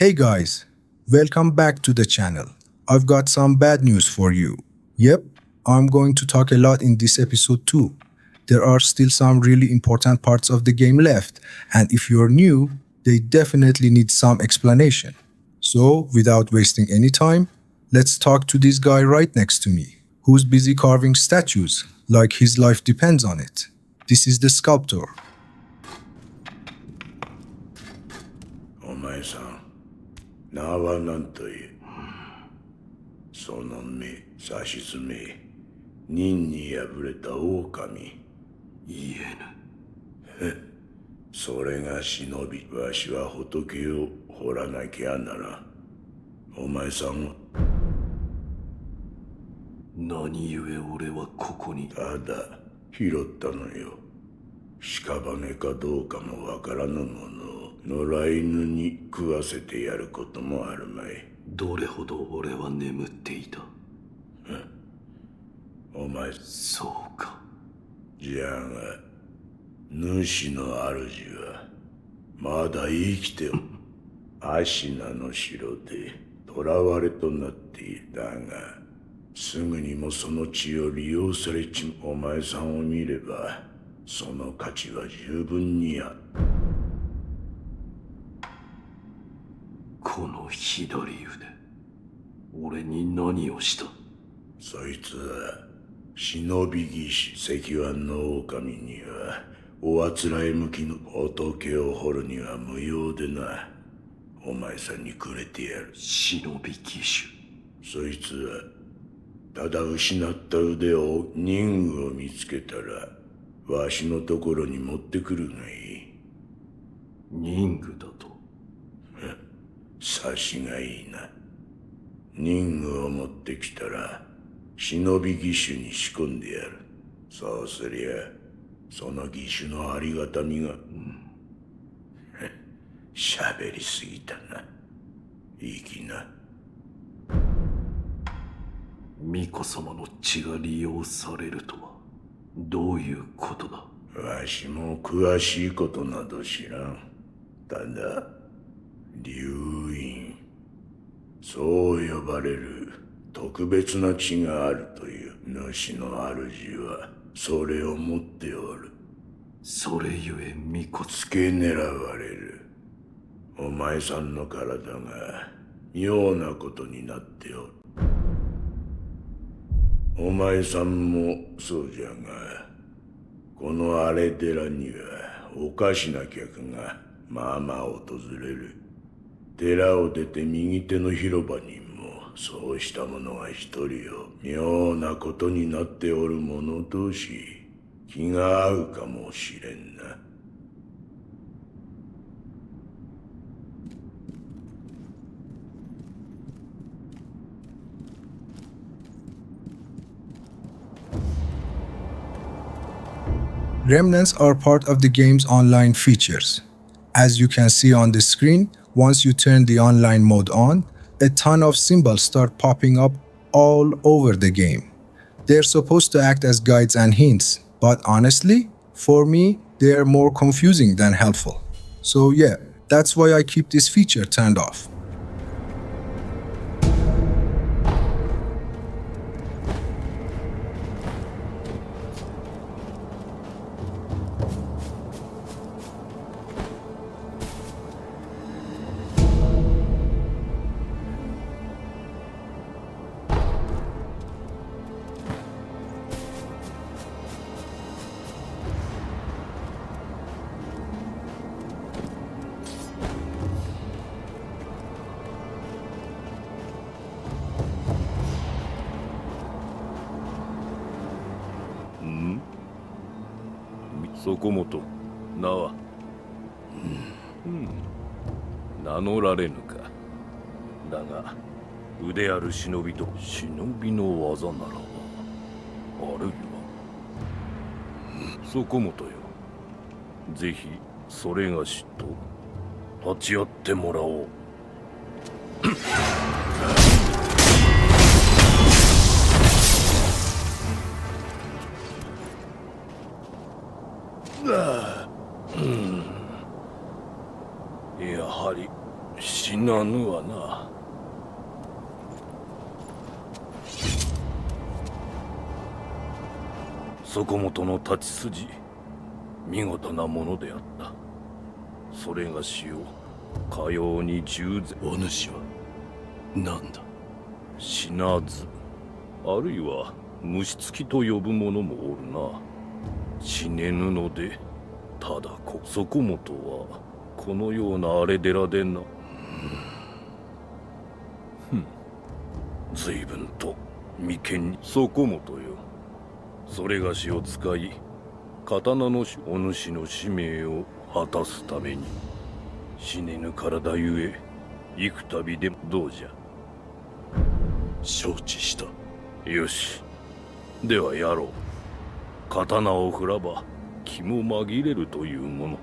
Hey guys, welcome back to the channel. I've got some bad news for you. Yep, I'm going to talk a lot in this episode too. There are still some really important parts of the game left, and if you're new, they definitely need some explanation. So, without wasting any time, let's talk to this guy right next to me, who's busy carving statues like his life depends on it. This is the Sculptor. お前さん、名は何という。その目、さしずめ、任に敗れた狼。言えぬ。それが忍び、わしは仏を掘らなきゃならん。お前さんは何故俺はここに。ただ拾ったのよ。屍かどうかもわからぬものを野良犬に食わせてやることもあるまい。どれほど俺は眠っていた。お前、そうか。じゃが主の主はまだ生きておる。アシナの城で囚われとなっていたが、すぐにもその血を利用されちお前さんを見ればその価値は十分にある。この左腕、俺に何をした。そいつは忍び技師石腕の狼にはおあつらえ向きの仏を掘るには無用でな。お前さんにくれてやる。忍び技師。そいつはただ失った腕を任具を見つけたらわしのところに持ってくるがいい。任具だと。察しがいいな。任具を持ってきたら忍び義手に仕込んでやる。そうすりゃその義手のありがたみが、喋りすぎたな。いい気な。巫女様の血が利用されるとはどういうことだ。わしも詳しいことなど知らん。ただ流院、そう呼ばれる特別な血があるという主の主はそれを持っておる。それゆえ巫女付け狙われる。お前さんの体が妙なことになっておる。お前さんもそうじゃが、この荒れ寺にはおかしな客がまあまあ訪れる。寺を出て右手の広場にもそうした者が一人を妙なことになっておる者同士気が合うかもしれんな。Remnants are part of the game's online features. As you can see on the screen, once you turn the online mode on, a ton of symbols start popping up all over the game. They're supposed to act as guides and hints, but honestly, for me, they're more confusing than helpful. So yeah, that's why I keep this feature turned off.そこもと名は、名乗られぬか。だが腕ある忍びと忍びの技ならば、あるいは、そこもとよ。ぜひそれがしと立ち会ってもらおう。やはり死なぬわな。底本の立ち筋、見事なものであった。それがしをかように従前。お主は何だ。死なず、あるいは虫つきと呼ぶ者もおるな。死ねぬので、ただ底本はこのような荒れ寺でな。随分と眉間に。底本よ、それがしを使い刀のお主の使命を果たすために死ねぬ体ゆえ幾度でもどうじゃ。承知した。よし、ではやろう。刀を振らば気も紛れるというもの。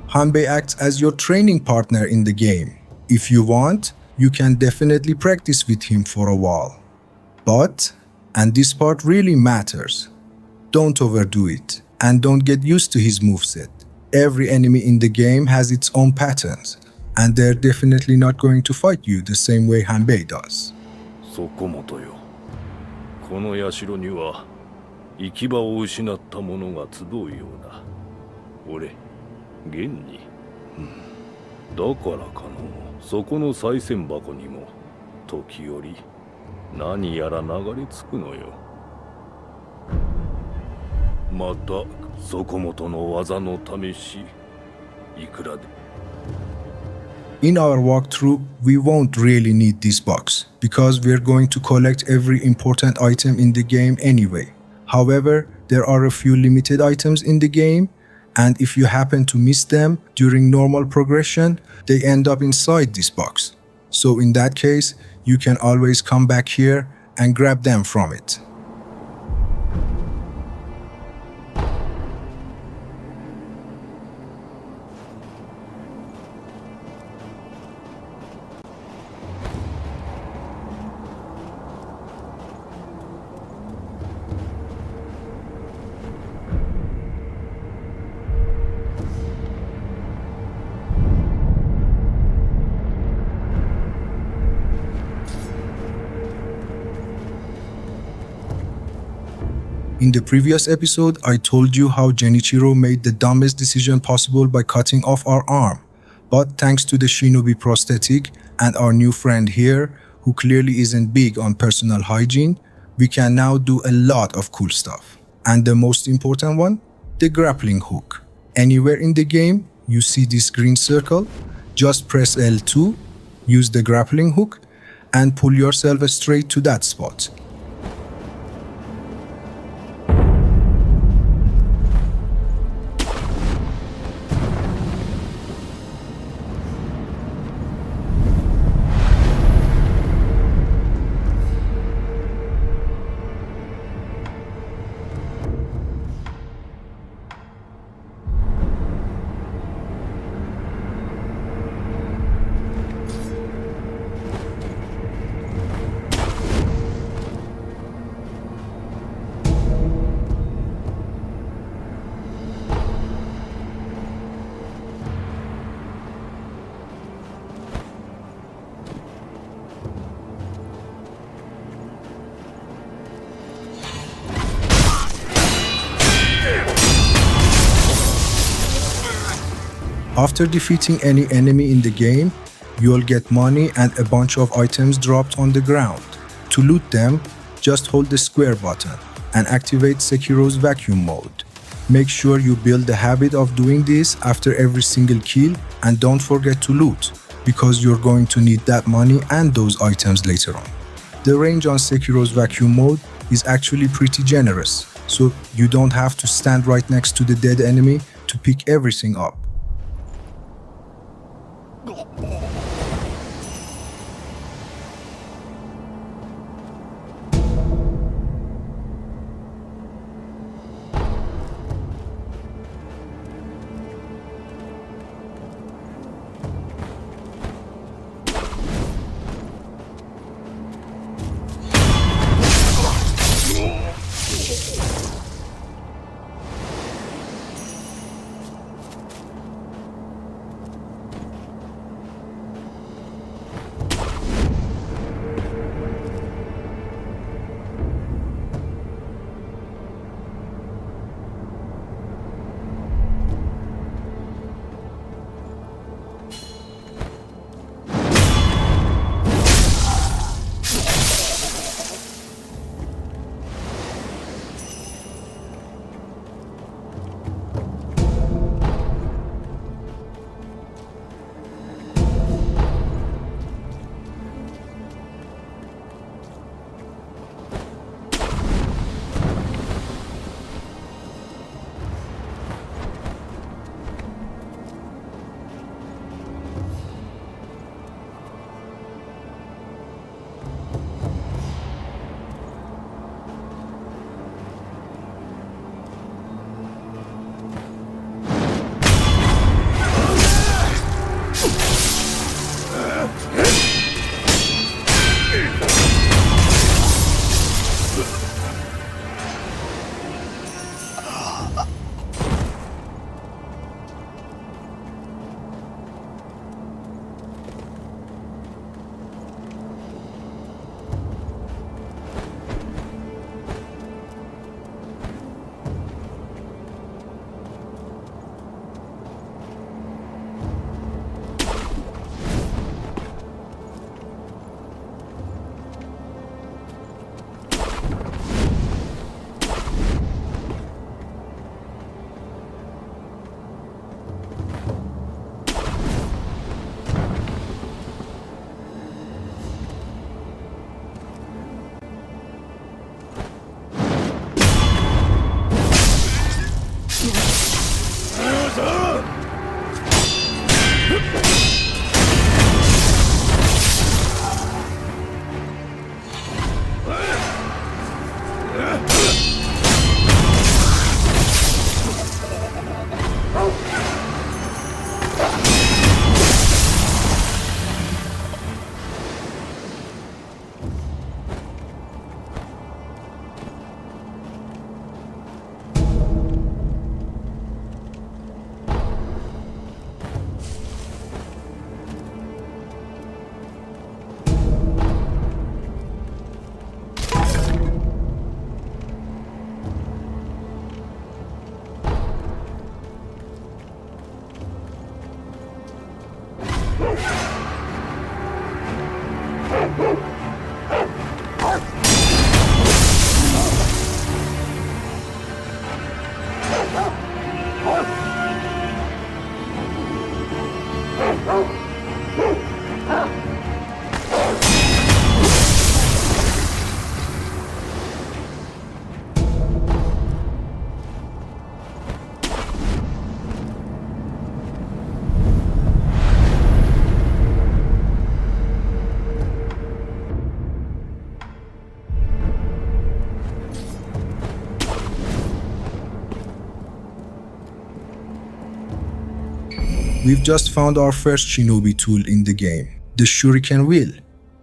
Hanbei acts as your training partner in the game. If you want, you can definitely practice with him for a while. But, and this part really matters, don't overdo it, and don't get used to his moveset. Every enemy in the game has its own patterns, and they're definitely not going to fight you the same way Hanbei does. 底本よ、この社には行き場を失った者が集うようだ。俺、現に。だからかの、そこの賽銭箱にも時折何やら流れ着くのよ。また底本の技の試し、いくらで。In our walkthrough, we won't really need this box, because we're going to collect every important item in the game anyway. However, there are a few limited items in the game, and if you happen to miss them during normal progression, they end up inside this box. So in that case, you can always come back here and grab them from it. In the previous episode, I told you how Genichiro made the dumbest decision possible by cutting off our arm. But thanks to the Shinobi prosthetic and our new friend here, who clearly isn't big on personal hygiene, we can now do a lot of cool stuff. And the most important one? The grappling hook. Anywhere in the game, you see this green circle, just press L2, use the grappling hook, and pull yourself straight to that spot. After defeating any enemy in the game, you'll get money and a bunch of items dropped on the ground. To loot them, just hold the square button and activate Sekiro's vacuum mode. Make sure you build the habit of doing this after every single kill, and don't forget to loot, because you're going to need that money and those items later on. The range on Sekiro's vacuum mode is actually pretty generous, so you don't have to stand right next to the dead enemy to pick everything up. We've just found our first Shinobi tool in the game, the Shuriken wheel.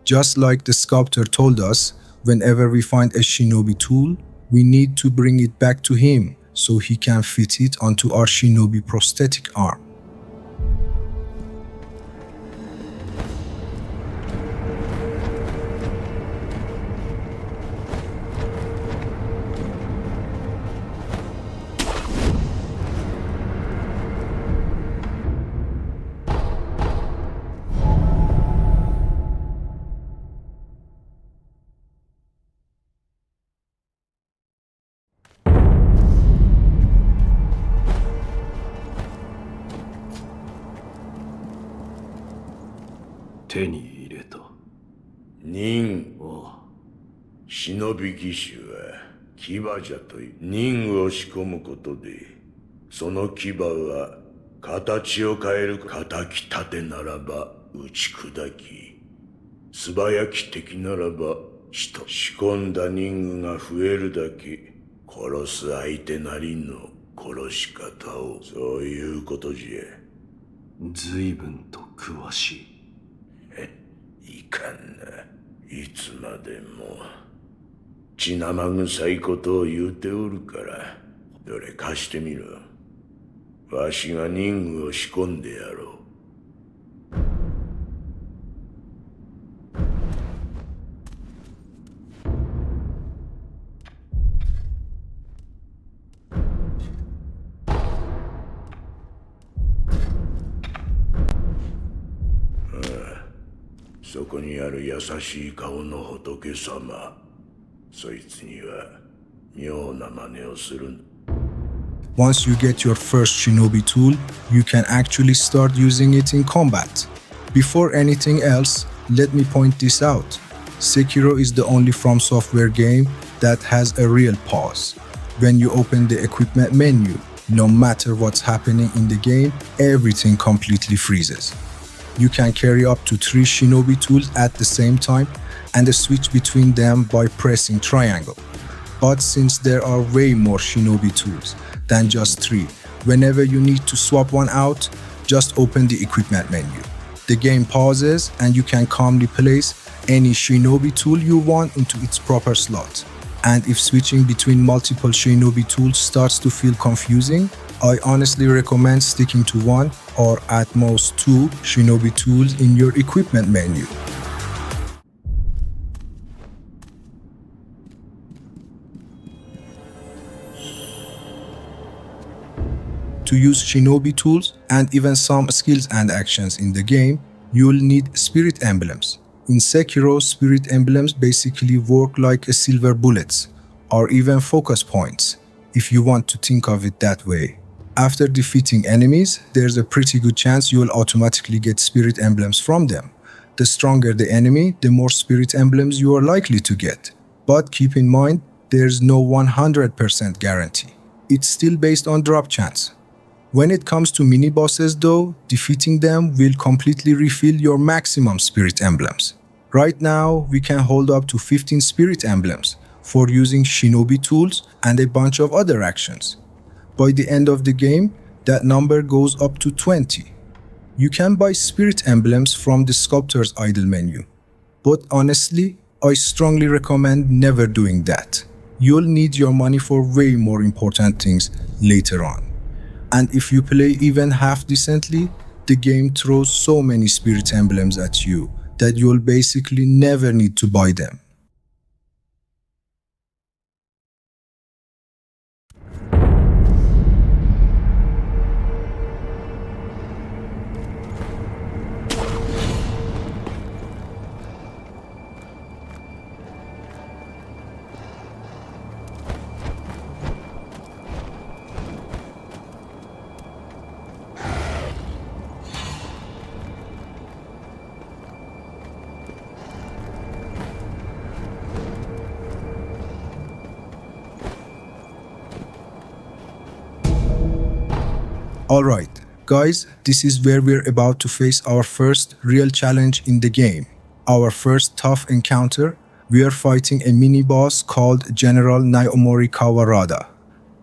Just like the Sculptor told us, whenever we find a Shinobi tool, we need to bring it back to him so he can fit it onto our Shinobi prosthetic arm.忍あ忍び義手は牙じゃという忍を仕込むことでその牙は形を変える敵立てならば打ち砕き素早き敵ならば仕込んだ忍具が増えるだけ殺す相手なりの殺し方をそういうことじゃ随分と詳しい。いかんないつまでも血生臭いことを言うておるからどれ貸してみろわしが忍具を仕込んでやろうそこにある優しい顔の仏様そいつには妙な真似をする Once you get your first Shinobi tool, you can actually start using it in combat. Before anything else, let me point this out. Sekiro is the only From Software game that has a real pause. When you open the equipment menu, no matter what's happening in the game, everything completely freezes. You can carry up to 3 Shinobi tools at the same time and switch between them by pressing triangle. But since there are way more Shinobi tools than just 3, whenever you need to swap one out, just open the equipment menu. The game pauses and you can calmly place any Shinobi tool you want into its proper slot. And if switching between multiple Shinobi tools starts to feel confusing, I honestly recommend sticking to 1 or at most 2 Shinobi tools in your equipment menu. To use Shinobi tools and even some skills and actions in the game, you'll need Spirit Emblems. In Sekiro, Spirit Emblems basically work like silver bullets, or even focus points, if you want to think of it that way. After defeating enemies, there's a pretty good chance you'll automatically get Spirit Emblems from them. The stronger the enemy, the more Spirit Emblems you are likely to get. But keep in mind, there's no 100% guarantee. It's still based on drop chance. When it comes to mini-bosses though, defeating them will completely refill your maximum Spirit Emblems. Right now, we can hold up to 15 Spirit Emblems for using Shinobi tools and a bunch of other actions. By the end of the game, that number goes up to 20. You can buy Spirit Emblems from the Sculptor's idle menu. But honestly, I strongly recommend never doing that. You'll need your money for way more important things later on. And if you play even half decently, the game throws so many Spirit Emblems at you that you'll basically never need to buy them. Alright, guys, this is where we're about to face our first real challenge in the game. Our first tough encounter, we are fighting a mini-boss called General Naomori Kawarada.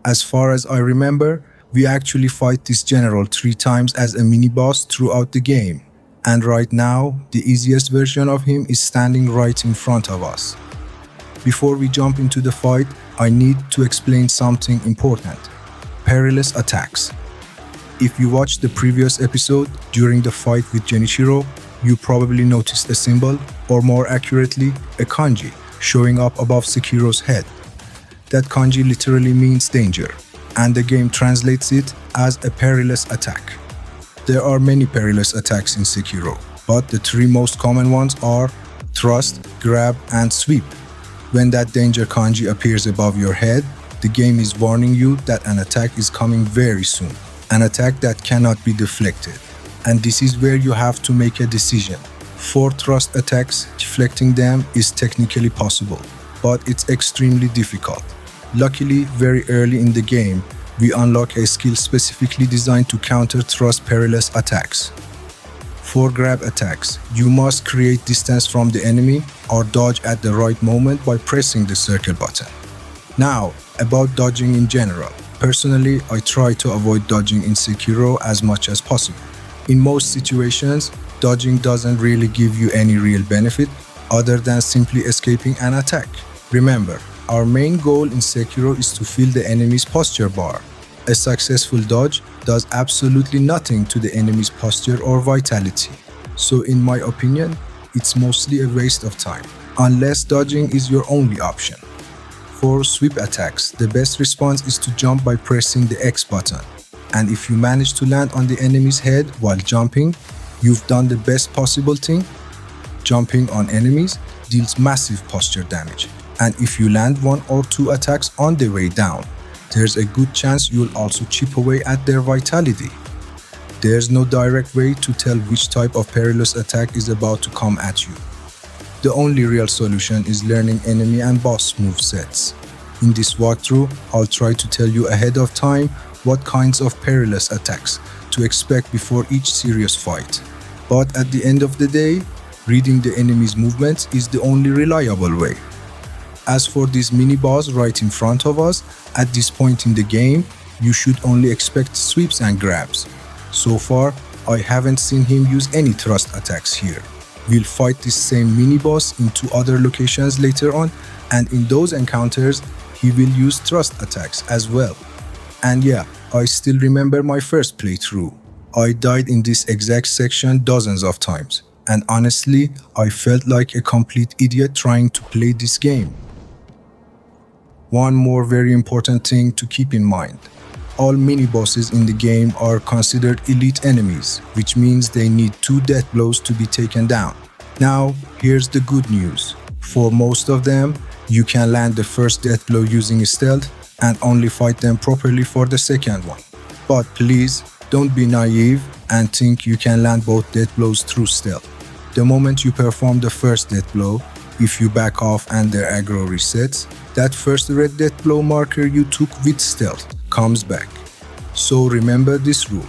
As far as I remember, we actually fight this general 3 times as a mini-boss throughout the game. And right now, the easiest version of him is standing right in front of us. Before we jump into the fight, I need to explain something important. Perilous Attacks. If you watched the previous episode, during the fight with Genichiro, you probably noticed a symbol, or more accurately, a kanji, showing up above Sekiro's head. That kanji literally means danger, and the game translates it as a perilous attack. There are many perilous attacks in Sekiro, but the 3 most common ones are thrust, grab, and sweep. When that danger kanji appears above your head, the game is warning you that an attack is coming very soon. An attack that cannot be deflected. And this is where you have to make a decision. For thrust attacks, deflecting them is technically possible, but it's extremely difficult. Luckily, very early in the game, we unlock a skill specifically designed to counter thrust perilous attacks. For grab attacks, you must create distance from the enemy or dodge at the right moment by pressing the circle button. Now, about dodging in general. Personally, I try to avoid dodging in Sekiro as much as possible. In most situations, dodging doesn't really give you any real benefit other than simply escaping an attack. Remember, our main goal in Sekiro is to fill the enemy's posture bar. A successful dodge does absolutely nothing to the enemy's posture or vitality. So in my opinion, it's mostly a waste of time, unless dodging is your only option. For sweep attacks, the best response is to jump by pressing the X button. And if you manage to land on the enemy's head while jumping, you've done the best possible thing. Jumping on enemies deals massive posture damage. And if you land 1 or 2 attacks on the way down, there's a good chance you'll also chip away at their vitality. There's no direct way to tell which type of perilous attack is about to come at you. The only real solution is learning enemy and boss movesets. In this walkthrough, I'll try to tell you ahead of time what kinds of perilous attacks to expect before each serious fight. But at the end of the day, reading the enemy's movements is the only reliable way. As for this mini-boss right in front of us, at this point in the game, you should only expect sweeps and grabs. So far, I haven't seen him use any thrust attacks here. We'll fight this same mini-boss in 2 other locations later on, and in those encounters, he will use thrust attacks as well. And yeah, I still remember my first playthrough. I died in this exact section dozens of times, and honestly, I felt like a complete idiot trying to play this game. One more very important thing to keep in mind. All mini-bosses in the game are considered elite enemies, which means they need 2 death blows to be taken down. Now, here's the good news. For most of them, you can land the first death blow using stealth and only fight them properly for the second one. But please, don't be naive and think you can land both death blows through stealth. The moment you perform the first death blow, if you back off and their aggro resets, that first red death blow marker you took with stealth comes back. So remember this rule: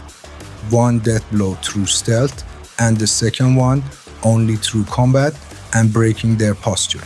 1 death blow through stealth and the second one only through combat and breaking their posture.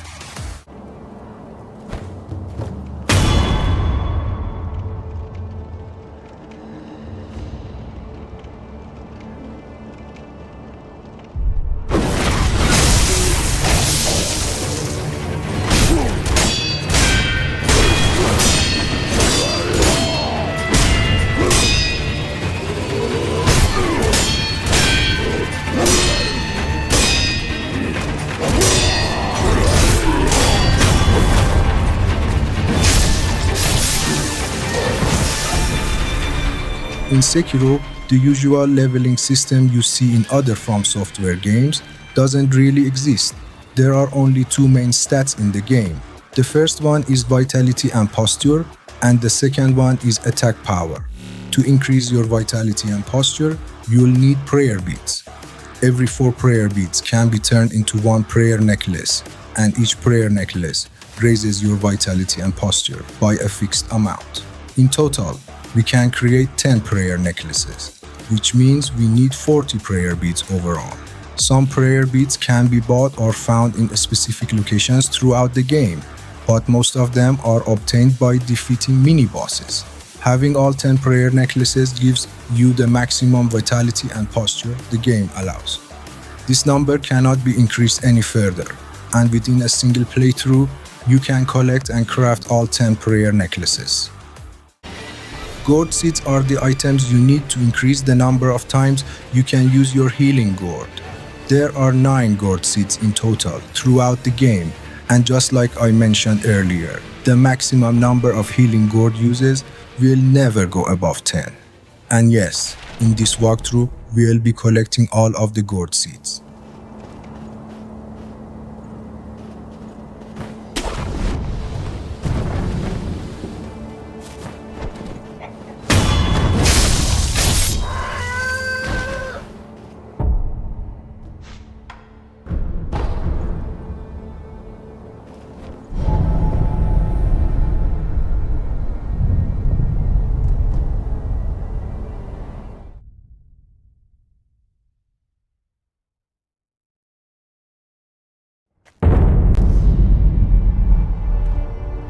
In Sekiro, the usual leveling system you see in other From Software games doesn't really exist. There are only 2 main stats in the game. The first one is vitality and posture, and the second one is attack power. To increase your vitality and posture, you'll need prayer beads. Every 4 prayer beads can be turned into 1 prayer necklace, and each prayer necklace raises your vitality and posture by a fixed amount. In total, we can create 10 prayer necklaces, which means we need 40 prayer beads overall. Some prayer beads can be bought or found in specific locations throughout the game, but most of them are obtained by defeating mini-bosses. Having all 10 prayer necklaces gives you the maximum vitality and posture the game allows. This number cannot be increased any further, and within a single playthrough, you can collect and craft all 10 prayer necklaces. Gourd seeds are the items you need to increase the number of times you can use your healing gourd. There are 9 gourd seeds in total throughout the game, and just like I mentioned earlier, the maximum number of healing gourd uses will never go above 10. And yes, in this walkthrough, we'll be collecting all of the gourd seeds.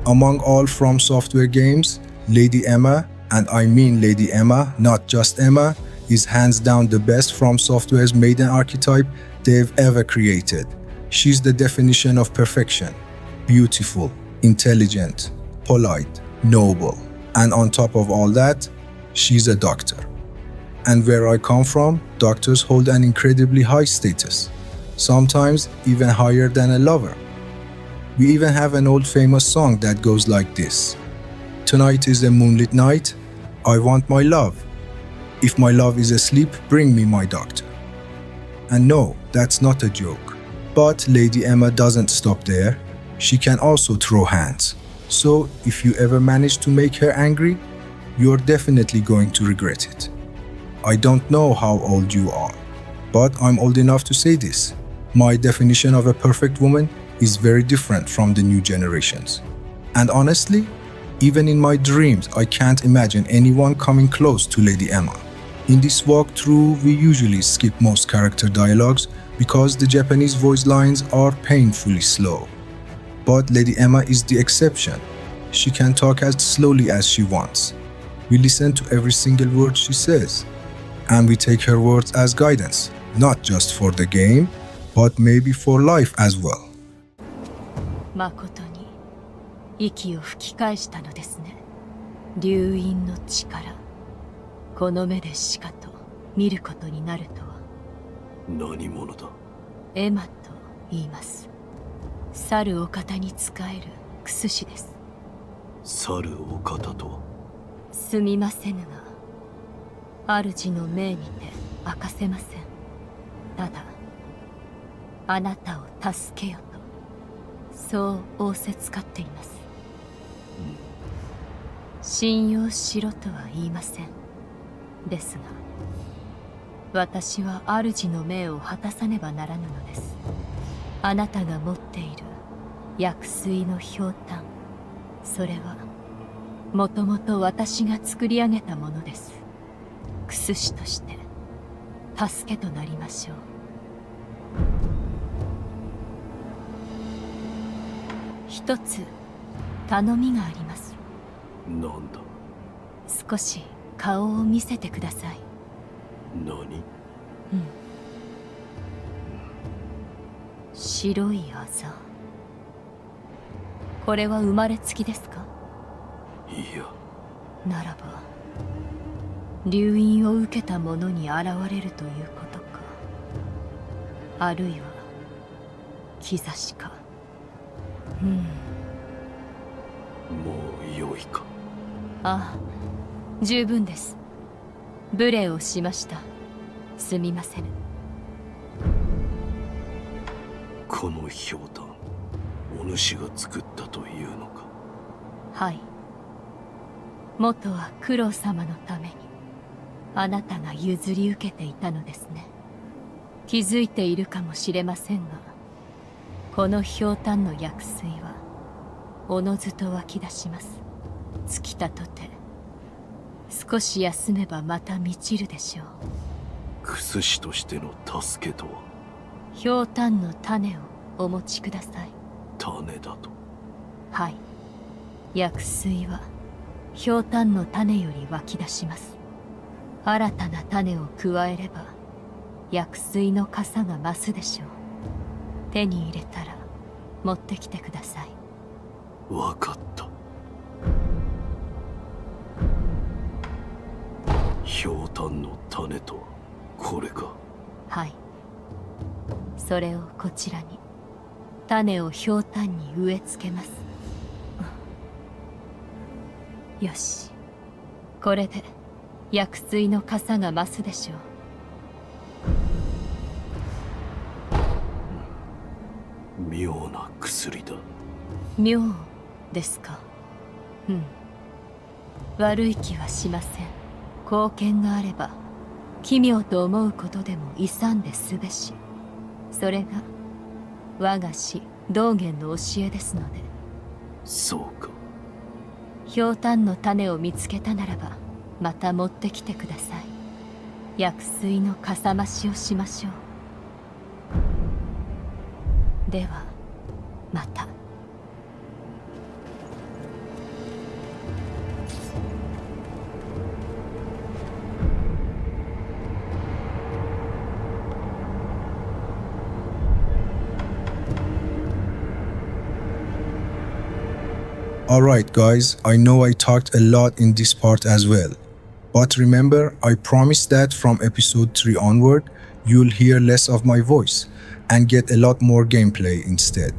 Among all From Software games, Lady Emma, and I mean Lady Emma, not just Emma, is hands down the best From Software's maiden archetype they've ever created. She's the definition of perfection. Beautiful, intelligent, polite, noble, and on top of all that, she's a doctor. And where I come from, doctors hold an incredibly high status, sometimes even higher than a lover. We even have an old famous song that goes like this. Tonight is a moonlit night, I want my love. If my love is asleep, bring me my doctor. And no, that's not a joke. But Lady Emma doesn't stop there. She can also throw hands. So if you ever manage to make her angry, you're definitely going to regret it. I don't know how old you are, but I'm old enough to say this. My definition of a perfect woman is very different from the new generations. And honestly, even in my dreams, I can't imagine anyone coming close to Lady Emma. In this walkthrough, we usually skip most character dialogues because the Japanese voice lines are painfully slow. But Lady Emma is the exception. She can talk as slowly as she wants. We listen to every single word she says, and we take her words as guidance, not just for the game, but maybe for life as well. 誠に息を吹き返したのですね。流因の力、この目でしかと見ることになるとは。何者だ？エマと言います。猿お方に仕える薬師です。猿お方とは？すみませぬが、主の命にて明かせません。ただ、あなたを助けよと。そう仰せつかっています。信用しろとは言いません。ですが、私は主の命を果たさねばならぬのです。あなたが持っている薬水のひょうたん、それはもともと私が作り上げたものです。薬師として助けとなりましょう。一つ頼みがあります。なんだ？少し顔を見せてください。何？白いあざ。これは生まれつきですか？いや。ならば流因を受けた者に現れるということか。あるいは兆しか。もう良いか。ああ、十分です。無礼をしました。すみません。このひょうたん、お主が作ったというのか？はい。元は九郎様のためにあなたが譲り受けていたのですね。気づいているかもしれませんが、このひょうたんの薬水はおのずと湧き出します。尽きたとて少し休めばまた満ちるでしょう。クス師としての助けとはひょうたんの種をお持ちください。種だと。はい。薬水はひょうたんの種より湧き出します。新たな種を加えれば薬水の傘が増すでしょう。手に入れたら持ってきてください。わかった。ひょうたんの種とはこれか。はい。それをこちらに。種をひょうたんに植え付けます。よし。これで薬水の傘が増すでしょう。妙な薬だ。妙ですか。うん。悪い気はしません。貢献があれば奇妙と思うことでも勇んですべし。それが我が師道元の教えですので。そうか。ひょうたんの種を見つけたならばまた持ってきてください。薬水のかさ増しをしましょう。ではまた。Alright guys, I know I talked a lot in this part as well. But remember, I promised that from episode 3 onward, you'll hear less of my voice and get a lot more gameplay instead.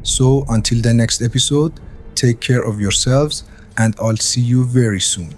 So until the next episode, take care of yourselves and I'll see you very soon.